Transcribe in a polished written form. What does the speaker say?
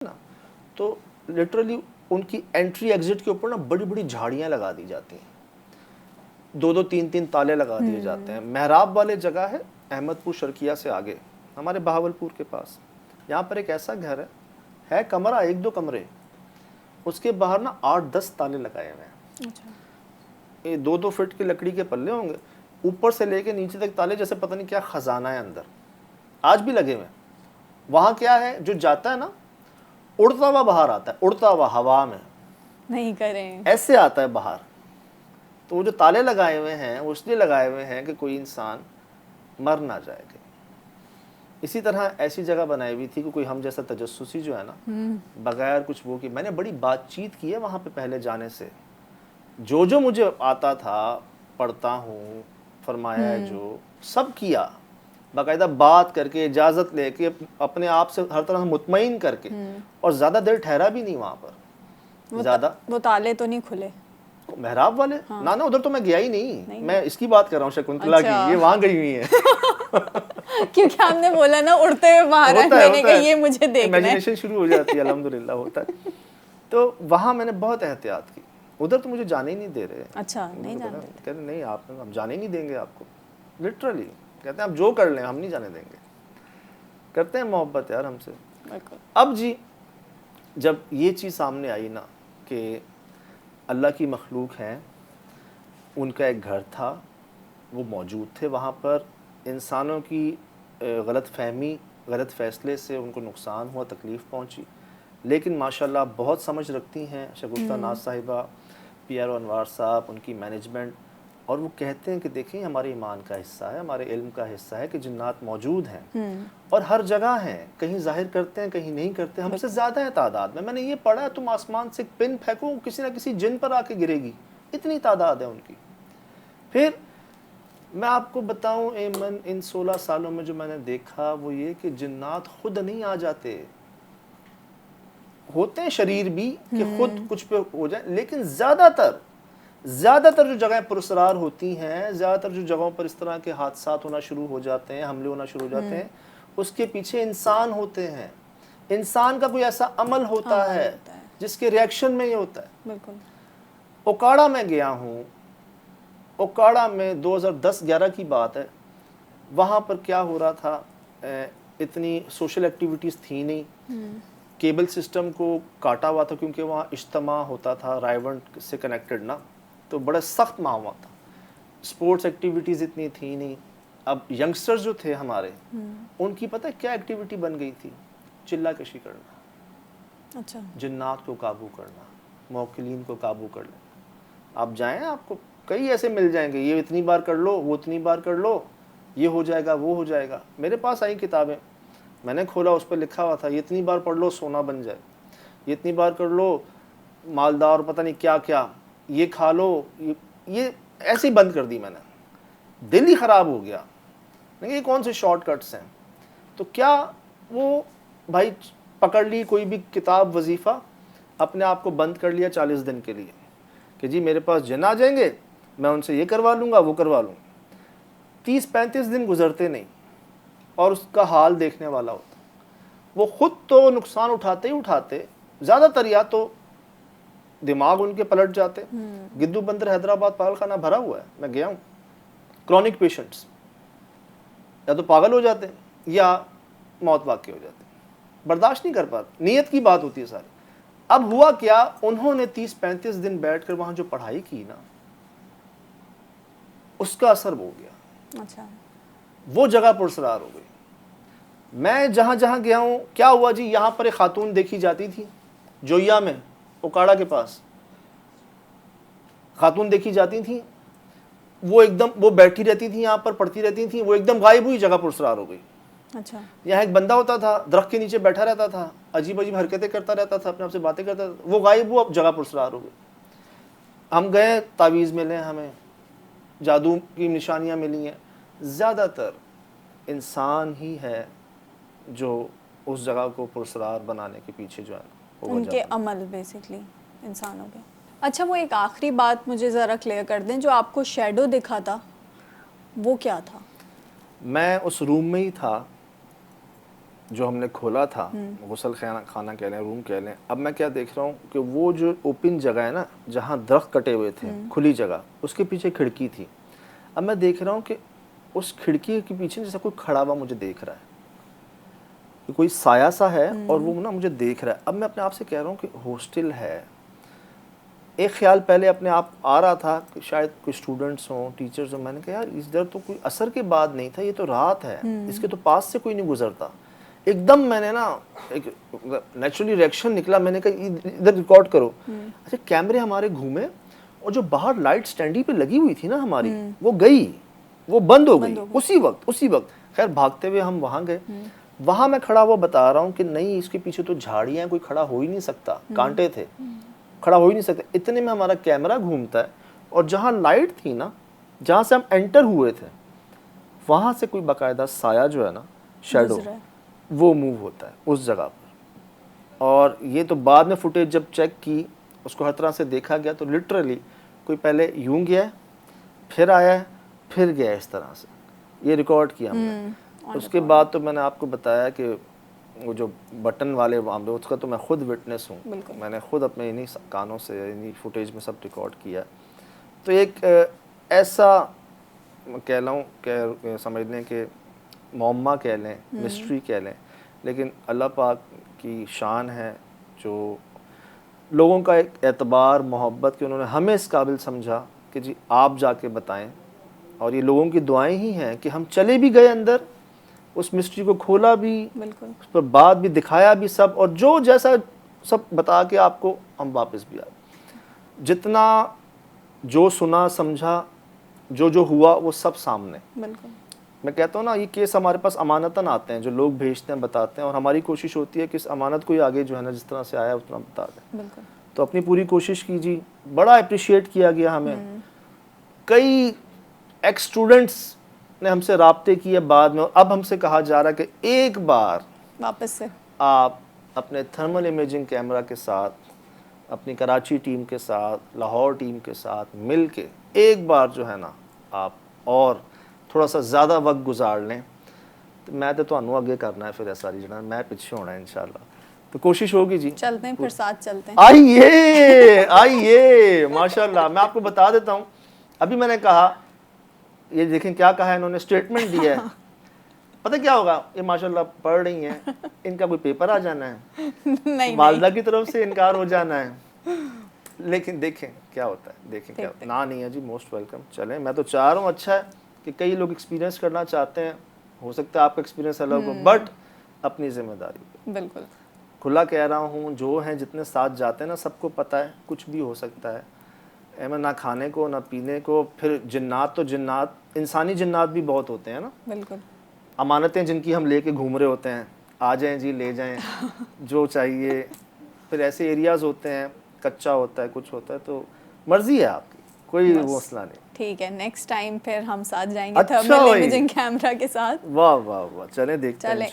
ना, तो लिटरली उनकी एंट्री एग्जिट के ऊपर ना बड़ी बड़ी झाड़ियाँ लगा दी जाती हैं, दो दो तीन तीन ताले लगा दिए जाते हैं। महराब वाले जगह है अहमदपुर शर्किया से आगे, हमारे बहावलपुर के पास। यहाँ पर एक ऐसा घर है कमरा, एक दो कमरे, उसके बाहर ना 8-10 ताले लगाए हुए हैं। अच्छा। ये 2-2 फीट की लकड़ी के पल्ले होंगे, ऊपर से लेके नीचे तक ताले, जैसे पता नहीं क्या खजाना है अंदर, आज भी लगे हुए हैं। वहाँ क्या है, जो जाता है ना उड़ता हुआ बाहर आता है, उड़ता हुआ हवा में, नहीं करें ऐसे आता है बाहर। तो वो जो ताले लगाए हुए हैं वो इसलिए लगाए हुए हैं कि कोई इंसान मर ना जाए। इसी तरह ऐसी जगह बनाई हुई थी कि कोई हम जैसा तजस्सुसी जो है ना, बगैर कुछ वो की, मैंने बड़ी बातचीत की है वहाँ पे पहले जाने से, जो मुझे आता था पढ़ता हूँ, फरमाया है जो सब किया, बाकायदा बात करके इजाज़त लेके अपने आप से हर तरह मुतमईन करके, और ज़्यादा देर ठहरा भी नहीं वहाँ पर ज़्यादा। वो ताले तो नहीं खुले महराब वाले? हाँ। ना उधर तो मैं गया ही नहीं। मैं इसकी बात कर रहा हूँ शकुंतला अच्छा। की, ये वहाँ गई हुई है। क्योंकि हमने बोला ना उड़ते हुए बाहर आए, मैंने कहा ये मुझे देखना है। इमेजिनेशन शुरू हो जाती है, अल्हम्दुलिल्लाह होता है। तो वहाँ मैंने बहुत एहतियात की, उधर तो मुझे जाने ही नहीं दे रहे। अच्छा, नहीं जाने कह रहे नहीं आप, हम जाने नहीं देंगे आपको, लिटरली कहते हैं आप जो कर लें हम नहीं जाने देंगे। करते हैं मोहब्बत यार हमसे। अब जी जब ये चीज़ सामने आई ना कि अल्लाह की मखलूक हैं, उनका एक घर था, वो मौजूद थे वहाँ पर, इंसानों की गलत फहमी, गलत फ़ैसले से उनको नुकसान हुआ, तकलीफ़ पहुँची, लेकिन माशाल्लाह बहुत समझ रखती हैं शगुफ्ता नाज साहिबा, पीआरओ अनवार साहब, उनकी मैनेजमेंट। और वो कहते हैं कि देखिए हमारे ईमान का हिस्सा है, हमारे इल्म का हिस्सा है कि जिन्नात मौजूद हैं और हर जगह हैं, कहीं जाहिर करते हैं कहीं नहीं करते, हमसे ज़्यादा है तादाद में। मैंने ये पढ़ा है, तुम आसमान से एक पिन फेंको किसी ना किसी जिन पर आके गिरेगी, इतनी तादाद है उनकी। फिर मैं आपको बताऊं एमन, इन 16 सालों में जो मैंने देखा वो ये कि जिन्नात खुद नहीं आ जाते, होते हैं शरीर भी कि खुद कुछ पे हो जाए, लेकिन ज़्यादातर जो जगहें पुरस्कार होती हैं, ज़्यादातर जो जगहों पर इस तरह के हादसात होना शुरू हो जाते हैं, हमले होना शुरू हो जाते हैं, उसके पीछे इंसान होते हैं, इंसान का कोई ऐसा अमल होता है जिसके रिएक्शन में ये होता है। बिल्कुल। ओकाड़ा में गया हूँ, ओकाड़ा में 2010-11 की बात है, वहाँ पर क्या हो रहा था, इतनी सोशल एक्टिविटीज़ थी नहीं, केबल सिस्टम को काटा हुआ था क्योंकि वहाँ इज्तिमा होता था रायवंड से कनेक्टेड ना, तो बड़ा सख्त मामला था, स्पोर्ट्स एक्टिविटीज़ इतनी थी नहीं। अब यंगस्टर्स जो थे हमारे, उनकी पता है क्या एक्टिविटी बन गई थी, चिल्ला कशी करना, अच्छा, जिन्नात को काबू करना, मौकिलीन को काबू कर लेना। आप जाएं, आपको कई ऐसे मिल जाएंगे, ये इतनी बार कर लो, वो इतनी बार कर लो, ये हो जाएगा, वो हो जाएगा। मेरे पास आई किताबें, मैंने खोला, उस पर लिखा हुआ था ये इतनी बार पढ़ लो सोना बन जाए, ये इतनी बार कर लो मालदार, पता नहीं क्या क्या, ये खा लो, ये ऐसे ही बंद कर दी मैंने, दिल ही ख़राब हो गया। नहीं, ये कौन से शॉर्टकट्स हैं। तो क्या वो भाई पकड़ ली कोई भी किताब, वजीफ़ा, अपने आप को बंद कर लिया 40 दिन के लिए कि जी मेरे पास जिन आ जाएंगे, मैं उनसे ये करवा लूँगा, वो करवा लूँगा। 30-35 दिन गुजरते नहीं और उसका हाल देखने वाला होता। वो खुद तो नुकसान उठाते ही उठाते, ज़्यादातर या तो दिमाग उनके पलट जाते। गिद्दू बंदर हैदराबाद पागलखाना भरा हुआ है, मैं गया हूँ, क्रॉनिक पेशेंट्स या तो पागल हो जाते हैं या मौत वाक़ई हो जाते हैं, बर्दाश्त नहीं कर पाते, नीयत की बात होती है सारी। अब हुआ क्या, उन्होंने 30-35 दिन बैठकर वहाँ जो पढ़ाई की ना, उसका असर हो गया। अच्छा, वो जगह पुरसरार हो गई। मैं जहाँ जहाँ गया हूँ, क्या हुआ जी, यहाँ पर एक खातून देखी जाती थी, जोया में, ओकाड़ा के पास खातून देखी जाती थी, वो एकदम, वो बैठी रहती थी यहाँ पर, पढ़ती रहती थी, वो एकदम गायब हुई, जगह पुरसरार हो गई। अच्छा। यहाँ एक बंदा होता था, दरख्त के नीचे बैठा रहता था, अजीब अजीब हरकतें करता रहता था, अपने आप से बातें करता था, वो गायब हुआ, जगह पुरसरार हो गई। हम गए, तावीज़ मिले, हमें जादू की निशानियाँ मिली हैं। ज़्यादातर इंसान ही है जो उस जगह को पुरसरार बनाने के पीछे जो है उनके अमल बेसिकली इंसानों के। अच्छा, वो एक आखिरी बात मुझे ज़रा क्लियर कर दें, जो आपको शैडो दिखा था वो क्या था? मैं उस रूम में ही था जो हमने खोला था, गुसल खाना कह लें, रूम कह लें, अब मैं क्या देख रहा हूँ कि वो जो ओपन जगह है ना, जहाँ दरख्त कटे हुए थे, खुली जगह, उसके पीछे खिड़की थी। अब मैं देख रहा हूँ कि उस खिड़की के पीछे जैसा कोई खड़ा हुआ मुझे देख रहा है, कि कोई साया सा है और वो ना मुझे देख रहा है। अब मैं अपने आप से कह रहा हूँ कि हॉस्टल है। एक ख्याल पहले अपने आप आ रहा था कि शायद कोई स्टूडेंट्स हों, टीचर्स हों। मैंने कहा यार इधर तो कोई असर के बाद नहीं था, ये तो रात है, इसके तो पास से कोई नहीं गुजरता। एकदम मैंने ना एक नेचुरली रिएक्शन निकला, मैंने कहा इधर रिकॉर्ड करो। अच्छा, कैमरे हमारे घूमे और जो बाहर लाइट स्टैंडी पे लगी हुई थी ना हमारी, वो गई, वो बंद हो गई उसी वक्त। खैर भागते हुए हम वहाँ गए। वहाँ मैं खड़ा हुआ बता रहा हूँ कि नहीं, इसके पीछे तो झाड़ियाँ, कोई खड़ा हो ही नहीं सकता, कांटे थे, खड़ा हो ही नहीं सकता। इतने में हमारा कैमरा घूमता है और जहाँ लाइट थी ना, जहाँ से हम एंटर हुए थे, वहाँ से कोई बाकायदा साया जो है ना, शैडो, वो मूव होता है उस जगह पर। और ये तो बाद में फुटेज जब चेक की, उसको हर तरह से देखा गया, तो लिटरली कोई पहले यूं गया है, फिर आया है, फिर गया, इस तरह से ये रिकॉर्ड किया हमने। उसके बाद तो मैंने आपको बताया कि वो जो बटन वाले मामले, उसका तो मैं खुद विटनेस हूँ, मैंने खुद अपने इन्हीं कानों से, इन्हीं फुटेज में सब रिकॉर्ड किया। तो एक ऐसा कह लूँ कि समझ लें कि मौम्मा कह लें, मिस्ट्री कह लें, लेकिन अल्लाह पाक की शान है जो लोगों का एक एतबार, मोहब्बत कि उन्होंने हमें इस काबिल समझा कि जी आप जाके बताएं। और ये लोगों की दुआएं ही हैं कि हम चले भी गए अंदर, उस मिस्ट्री को खोला भी, उस पर बात भी, दिखाया भी सब, और जो जैसा सब बता के आपको हम वापस भी आए। जितना जो सुना समझा, जो हुआ, वो सब सामने। मैं कहता हूँ ना, ये केस हमारे पास अमानतन आते हैं, जो लोग भेजते हैं, बताते हैं, और हमारी कोशिश होती है कि इस अमानत को ही आगे जो है ना, जिस तरह से आया उतना बता दें। तो अपनी पूरी कोशिश कीजिए। बड़ा अप्रिशिएट किया गया हमें। कई एक्स स्टूडेंट्स ने हमसे राब्ते किए बाद में, और अब हमसे कहा जा रहा है कि एक बार वापस से आप अपने थर्मल इमेजिंग कैमरा के साथ, अपनी कराची टीम के साथ, लाहौर टीम के साथ मिल के एक बार जो है ना, आप और थोड़ा सा ज़्यादा वक्त गुजार लें। तो मैं तो ਤੁਹਾਨੂੰ ਅੱਗੇ करना है, फिर सारी जना मैं पीछे होना है इंशाल्लाह। तो कोशिश होगी जी, चलते हैं फिर साथ चलते हैं। आइए माशाल्लाह। मैं आपको बता देता हूँ, अभी मैंने कहा, ये देखें क्या कहा है इन्होंने, स्टेटमेंट दिया है। पता क्या होगा, ये माशाल्लाह पढ़ रही हैं, इनका कोई पेपर आ जाना है, नहीं, वालदा की तरफ से इनकार हो जाना है। लेकिन देखें क्या होता है, देखें क्या होता है। ना नहीं है जी, मोस्ट वेलकम। चलें, मैं तो चाह रहा हूँ, अच्छा है कि कई लोग एक्सपीरियंस करना चाहते हैं, हो सकता है आपका एक्सपीरियंस अलग हो, बट अपनी जिम्मेदारी। बिल्कुल खुला कह रहा हूँ, जो हैं जितने साथ जाते हैं ना, सबको पता है कुछ भी हो सकता है। एमन ना खाने को ना पीने को, फिर जिन्नात तो जिन्नात, इंसानी जिन्नात भी बहुत होते हैं ना। बिल्कुल। अमानतें जिनकी हम लेके घूम रहे होते हैं, आ जाएं जी, ले जाएं जो चाहिए। फिर ऐसे एरियाज़ होते हैं, कच्चा होता है, कुछ होता है, तो मर्जी है आपकी, कोई मसला नहीं। ठीक है, नेक्स्ट टाइम फिर हम साथ जाएंगे अच्छा थर्मल इमेजिंग कैमरा के साथ। वाह वाह वाह, चलें देखते हैं।